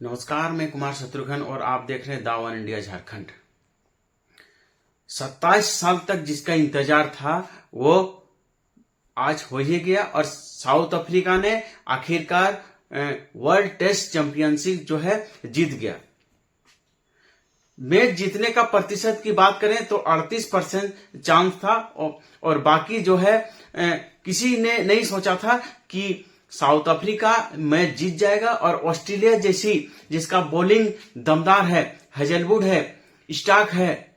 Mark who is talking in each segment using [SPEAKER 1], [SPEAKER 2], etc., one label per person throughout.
[SPEAKER 1] नमस्कार, मैं कुमार शत्रुघ्न और आप देख रहे हैं दावन इंडिया झारखंड। 27 साल तक जिसका इंतजार था वो आज हो ही गया और साउथ अफ्रीका ने आखिरकार वर्ल्ड टेस्ट चैंपियनशिप जो है जीत गया। मैच जीतने का प्रतिशत की बात करें तो 38% चांस था और बाकी जो है किसी ने नहीं सोचा था कि साउथ अफ्रीका मैच जीत जाएगा और ऑस्ट्रेलिया जैसी जिसका बॉलिंग दमदार है, हेजलवुड है, स्टार्क है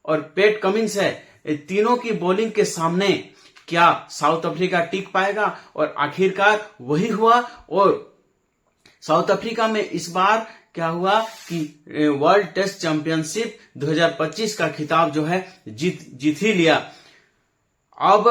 [SPEAKER 1] और पैट कमिंस है, तीनों की बॉलिंग के सामने क्या साउथ अफ्रीका टिक पाएगा। और आखिरकार वही हुआ और साउथ अफ्रीका में इस बार क्या हुआ कि वर्ल्ड टेस्ट चैंपियनशिप 2025 का खिताब जो है जीत ही लिया। अब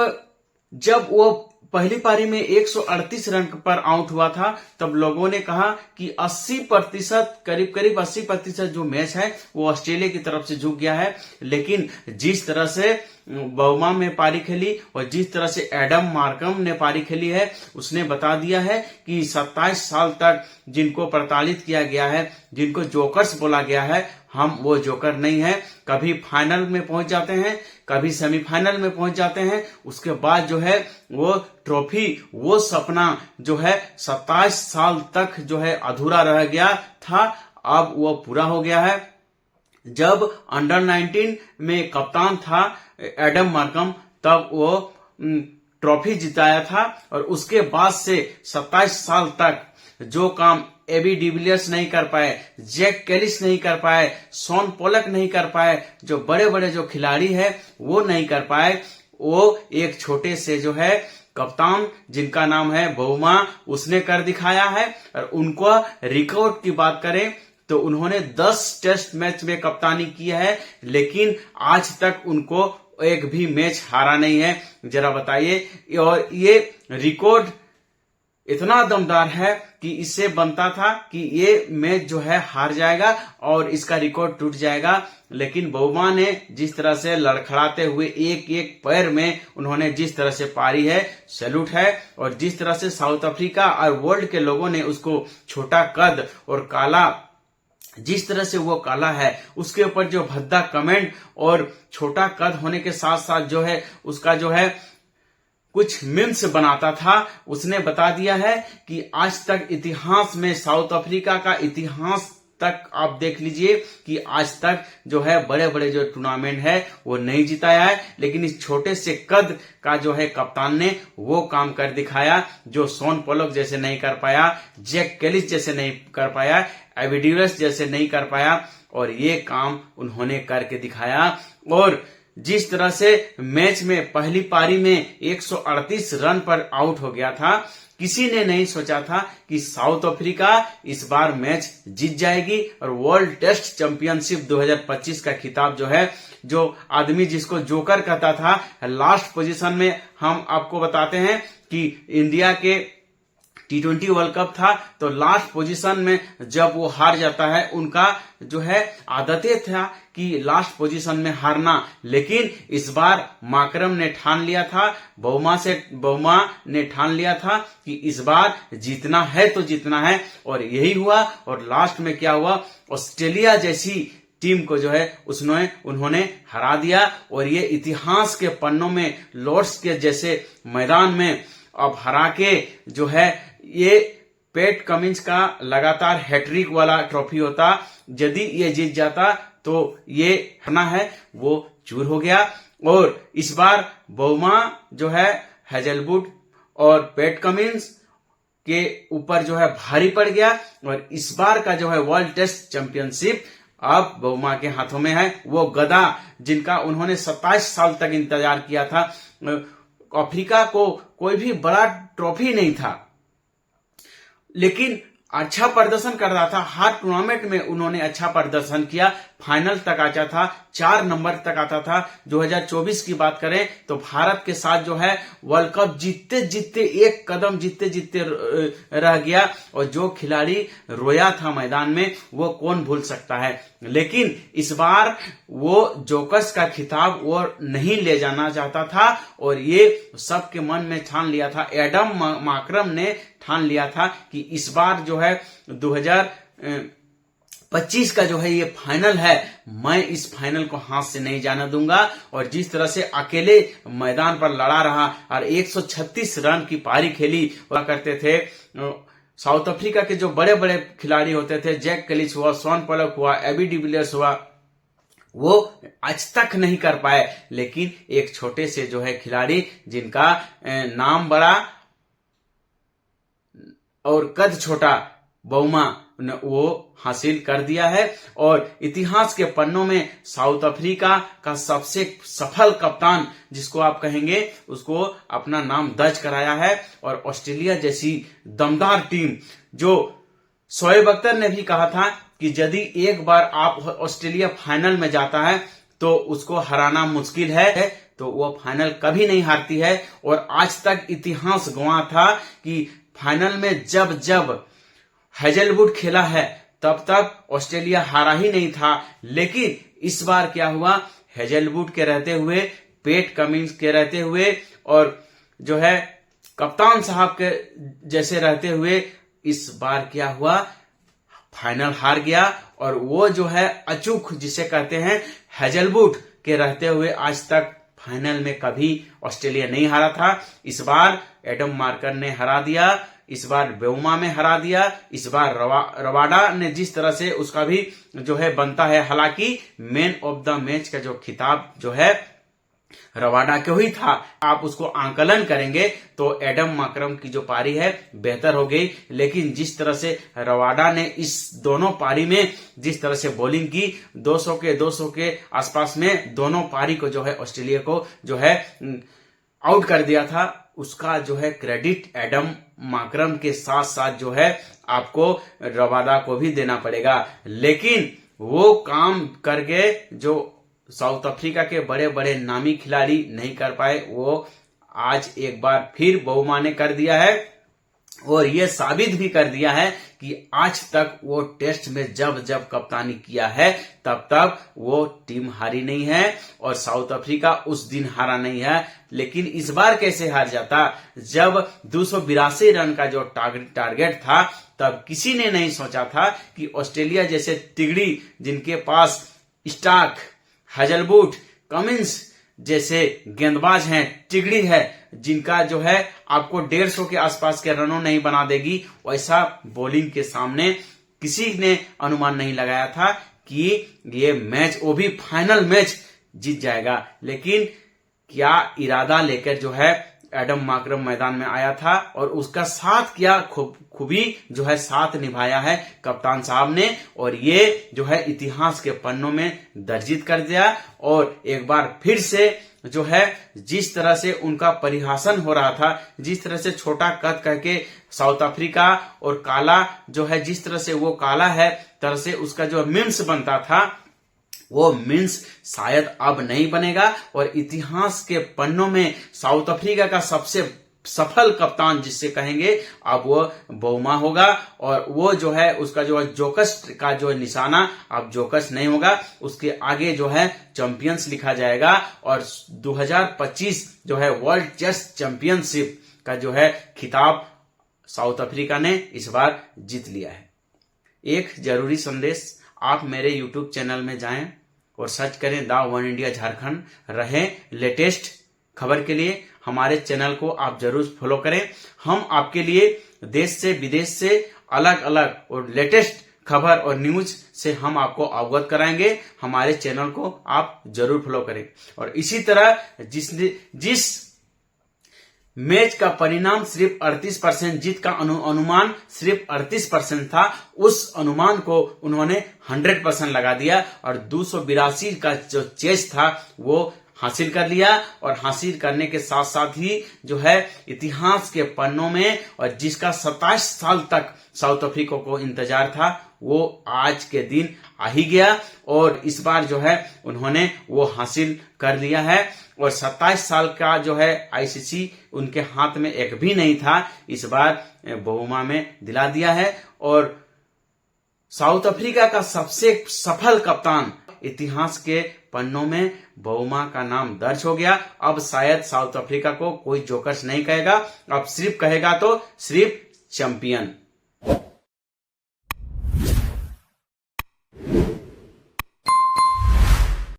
[SPEAKER 1] जब वो पहली पारी में 138 रन पर आउट हुआ था तब लोगों ने कहा कि 80% करीब 80% जो मैच है वो ऑस्ट्रेलिया की तरफ से झुक गया है। लेकिन जिस तरह से बउमा में पारी खेली और जिस तरह से एडम मार्कम ने पारी खेली है उसने बता दिया है कि 27 साल तक जिनको प्रताड़ित किया गया है, जिनको जोकर्स बोला गया है, हम वो जोकर नहीं है। कभी फाइनल में पहुंच जाते हैं, कभी सेमीफाइनल में पहुंच जाते हैं, उसके बाद जो है वो ट्रॉफी, वो सपना जो है 27 साल तक जो है अधूरा रह गया था, अब वो पूरा हो गया है। जब अंडर 19 में कप्तान था एडम मार्कम तब वो ट्रॉफी जिताया था और उसके बाद से 27 साल तक जो काम एबी डिविलियर्स नहीं कर पाए, जैक कैलिस नहीं कर पाए, शॉन पोलक नहीं कर पाए, जो बड़े बड़े जो खिलाड़ी है वो नहीं कर पाए, वो एक छोटे से जो है कप्तान जिनका नाम है बउमा उसने कर दिखाया है। और उनको रिकॉर्ड की बात करें तो उन्होंने 10 टेस्ट मैच में कप्तानी की है, लेकिन आज तक उनको एक भी मैच हारा नहीं है। जरा बताइए, और ये रिकॉर्ड इतना दमदार है कि इससे बनता था कि ये मैच जो है हार जाएगा और इसका रिकॉर्ड टूट जाएगा। लेकिन बउमा ने जिस तरह से लड़खड़ाते हुए एक एक पैर में उन्होंने जिस तरह से पारी है, सैल्यूट है। और जिस तरह से साउथ अफ्रीका और वर्ल्ड के लोगों ने उसको छोटा कद और काला, जिस तरह से वो काला है उसके ऊपर जो भद्दा कमेंट और छोटा कद होने के साथ साथ जो है उसका जो है कुछ मीम्स बनाता था, उसने बता दिया है कि आज तक इतिहास में साउथ अफ्रीका का इतिहास तक आप देख लीजिए कि आज तक जो है बड़े बड़े जो टूर्नामेंट है वो नहीं जिताया है। लेकिन इस छोटे से कद का जो है कप्तान ने वो काम कर दिखाया जो शॉन पोलक जैसे नहीं कर पाया, जैक कैलिस जैसे नहीं कर पाया, एबी डिविलियर्स जैसे नहीं कर पाया, और ये काम उन्होंने करके दिखाया। और जिस तरह से मैच में पहली पारी में 138 रन पर आउट हो गया था, किसी ने नहीं सोचा था कि साउथ अफ्रीका इस बार मैच जीत जाएगी और वर्ल्ड टेस्ट चैंपियनशिप 2025 का खिताब जो है, जो आदमी जिसको जोकर कहता था, लास्ट पोजीशन में हम आपको बताते हैं कि इंडिया के T20 वर्ल्ड कप था तो लास्ट पोजीशन में जब वो हार जाता है, उनका जो है आदतें था कि लास्ट पोजीशन में हारना। लेकिन इस बार माकरम ने ठान लिया था, बउमा ने ठान लिया था कि इस बार जीतना है तो जीतना है, और यही हुआ। और लास्ट में क्या हुआ, ऑस्ट्रेलिया जैसी टीम को जो है उन्होंने हरा दिया और ये इतिहास के पन्नों में लॉर्ड्स के जैसे मैदान में अब हरा के जो है, ये पैट कमिंस का लगातार हैट्रिक वाला ट्रॉफी होता, यदि ये जीत जाता तो ये हरना है वो चूर हो गया। और इस बार बउमा जो है हेजलवुड और पैट कमिंस के ऊपर जो है भारी पड़ गया और इस बार का जो है वर्ल्ड टेस्ट चैंपियनशिप अब बउमा के हाथों में है। वो गदा जिनका उन्होंने 27 साल तक इंतजार किया था। अफ्रीका को कोई भी बड़ा ट्रॉफी नहीं था, लेकिन अच्छा प्रदर्शन कर रहा था। हर टूर्नामेंट में उन्होंने अच्छा प्रदर्शन किया, फाइनल तक आता था, 4 नंबर तक आता था। 2024 की बात करें तो भारत के साथ जो है वर्ल्ड कप जीतते जीतते एक कदम जीतते रह गया और जो खिलाड़ी रोया था मैदान में वो कौन भूल सकता है। लेकिन इस बार वो जोकर्स का खिताब वो नहीं ले जाना चाहता था और ये सबके मन में ठान लिया था, एडम माकरम ने ठान लिया था कि इस बार जो है 25 का जो है ये फाइनल है, मैं इस फाइनल को हाथ से नहीं जाने दूंगा। और जिस तरह से अकेले मैदान पर लड़ा रहा और 136 रन की पारी खेली हुआ करते थे। साउथ अफ्रीका के जो बड़े बड़े खिलाड़ी होते थे, जैक कैलिस हुआ, शॉन पोलक हुआ, एबी डिविलियर्स हुआ, वो आज तक नहीं कर पाए। लेकिन एक छोटे से जो है खिलाड़ी जिनका नाम बड़ा और कद छोटा, बौमा, वो हासिल कर दिया है। और इतिहास के पन्नों में साउथ अफ्रीका का सबसे सफल कप्तान जिसको आप कहेंगे, उसको अपना नाम दर्ज कराया है। और ऑस्ट्रेलिया जैसी दमदार टीम, जो शोएब अख्तर ने भी कहा था कि यदि एक बार आप ऑस्ट्रेलिया फाइनल में जाता है तो उसको हराना मुश्किल है, तो वो फाइनल कभी नहीं हारती है। और आज तक इतिहास गवाह था कि फाइनल में जब जब हेजलवुड खेला है तब तक ऑस्ट्रेलिया हारा ही नहीं था। लेकिन इस बार क्या हुआ, हेजलवुड के रहते हुए, पेट कमिंस के रहते हुए और जो है कप्तान साहब के जैसे रहते हुए, इस बार क्या हुआ, फाइनल हार गया। और वो जो है अचूक जिसे कहते हैं, हेजलवुड के रहते हुए आज तक फाइनल में कभी ऑस्ट्रेलिया नहीं हारा था। इस बार एडम मार्कर ने हरा दिया, इस बार बेउमा में हरा दिया, इस बार रवाडा ने जिस तरह से उसका भी जो है बनता है। हालांकि मैन ऑफ द मैच का जो खिताब जो है रवाडा को ही था। आप उसको आंकलन करेंगे तो एडम मार्कर की जो पारी है बेहतर हो गई। लेकिन जिस तरह से रवाडा ने इस दोनों पारी में जिस तरह से बॉलिंग की, 200 के आसपास में दोनों पारी को जो है ऑस्ट्रेलिया को जो है आउट कर दिया था, उसका जो है क्रेडिट एडम मार्कर के साथ साथ जो है आपको रवाडा को भी देना पड़ेगा। लेकिन वो काम करके जो साउथ अफ्रीका के बड़े बड़े नामी खिलाड़ी नहीं कर पाए, वो आज एक बार फिर बौमा ने कर दिया है। और ये साबित भी कर दिया है कि आज तक वो टेस्ट में जब जब कप्तानी किया है तब तक वो टीम हारी नहीं है और साउथ अफ्रीका उस दिन हारा नहीं है। लेकिन इस बार कैसे हार जाता, जब 282 रन का जो टारगेट था, तब किसी ने नहीं सोचा था कि ऑस्ट्रेलिया जैसे तिगड़ी, जिनके पास स्टार्क, हेजलवुड, कमिंस जैसे गेंदबाज हैं, तिगड़ी है, जिनका जो है आपको 150 के आसपास के रनों नहीं बना देगी, वैसा बॉलिंग के सामने किसी ने अनुमान नहीं लगाया था कि ये मैच, वो भी फाइनल मैच, जीत जाएगा। लेकिन क्या इरादा लेकर जो है एडम मार्कर मैदान में आया था और उसका साथ क्या खूबी जो है साथ निभाया है कप्तान साहब ने, और ये जो है इतिहास के पन्नों में दर्जित कर दिया। और एक बार फिर से जो है जिस तरह से उनका परिहासन हो रहा था, जिस तरह से छोटा कद करके साउथ अफ्रीका और काला जो है, जिस तरह से वो काला है, तरह से उसका जो मीम्स बनता था, वो मीम्स शायद अब नहीं बनेगा। और इतिहास के पन्नों में साउथ अफ्रीका का सबसे सफल कप्तान जिससे कहेंगे, अब वो बौमा होगा। और वो जो है उसका जो जोकस का जो निशाना अब जोकस नहीं होगा, उसके आगे जो है चैंपियंस लिखा जाएगा। और 2025 जो है वर्ल्ड टेस्ट चैंपियनशिप का जो है खिताब साउथ अफ्रीका ने इस बार जीत लिया है। एक जरूरी संदेश, आप मेरे YouTube चैनल में जाएं और सर्च करें द वन इंडिया झारखंड। रहे लेटेस्ट खबर के लिए हमारे चैनल को आप जरूर फॉलो करें। हम आपके लिए देश से विदेश से अलग अलग और लेटेस्ट खबर और न्यूज से हम आपको अवगत कराएंगे। हमारे चैनल को आप जरूर फॉलो करें। और इसी तरह जिस मैच का परिणाम सिर्फ 38%, जीत का अनुमान सिर्फ 38% था, उस अनुमान को उन्होंने 100% लगा दिया और 282 का जो चेस था वो हासिल कर लिया। और हासिल करने के साथ साथ ही जो है इतिहास के पन्नों में, और जिसका 27 साल तक साउथ अफ्रीका को इंतजार था, वो आज के दिन आ ही गया। और इस बार जो है उन्होंने वो हासिल कर लिया है। और 27 साल का जो है आईसीसी उनके हाथ में एक भी नहीं था, इस बार बौमा में दिला दिया है। और साउथ अफ्रीका का सबसे सफल कप्तान, इतिहास के पन्नों में बौमा का नाम दर्ज हो गया। अब शायद साउथ अफ्रीका को कोई जोकर्स नहीं कहेगा, अब सिर्फ कहेगा तो सिर्फ चैंपियन।